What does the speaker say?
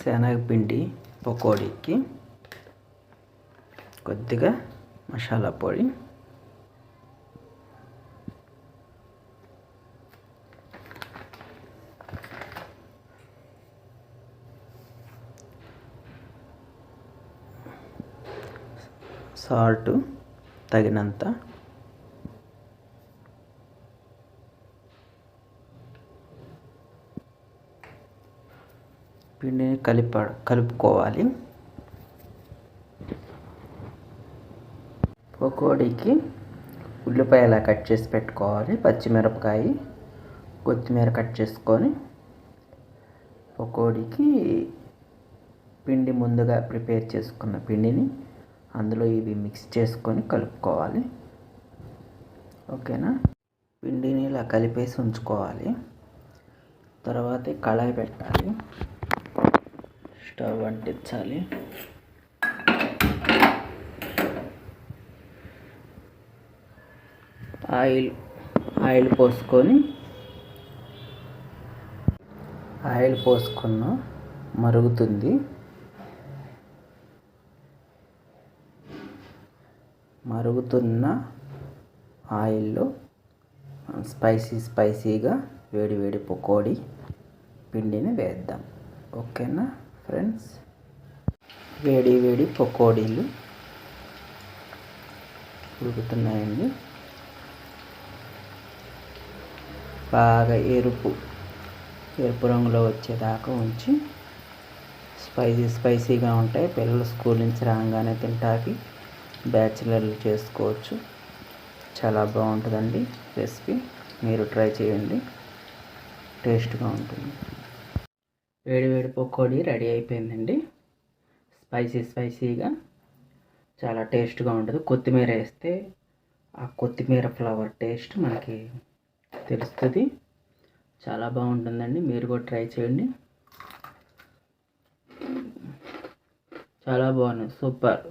శనగపిండి పకోడీకి కొద్దిగా మసాలా పొడి, సాల్ట్ తగినంత, పిండిని కలుపుకోవాలి. పకోడీకి ఉల్లిపాయ కట్ చేసి పెట్టుకోవాలి, పచ్చిమిరపకాయ, కొత్తిమీర కట్ చేసుకొని పకోడీకి పిండి ముందుగా ప్రిపేర్ చేసుకున్న పిండిని అందులో ఇవి మిక్స్ చేసుకొని కలుపుకోవాలి. ఓకేనా? పిండిని ఇలా కలిపేసి ఉంచుకోవాలి. తర్వాత కళాయి పెట్టాలి, స్టవ్ అంటించాలి. ఆయిల్ పోసుకున్న మరుగుతుంది. మరుగుతున్న ఆయిల్లో స్పైసీగా వేడి పకోడీ పిండిని వేద్దాం. ఓకేనా ఫ్రెండ్స్? వేడి పకోడీలు ఉడుకుతున్నాయండి. బాగా ఎరుపు రంగులో వచ్చేదాకా ఉంచి స్పైసీగా ఉంటాయి. పిల్లలు స్కూల్ నుంచి రాగానే తింటాకి బ్యాచిలర్లు చేసుకోవచ్చు. చాలా బాగుంటుందండి రెసిపీ. మీరు ట్రై చేయండి, టేస్ట్గా ఉంటుంది. వేడి పకోడీ రెడీ అయిపోయిందండి. స్పైసీగా చాలా టేస్ట్గా ఉంటుంది. కొత్తిమీర వేస్తే ఆ కొత్తిమీర ఫ్లేవర్ టేస్ట్ మనకి తెలుస్తుంది. చాలా బాగుంటుందండి. మీరు కూడా ట్రై చేయండి. చాలా బాగుంది, సూపర్.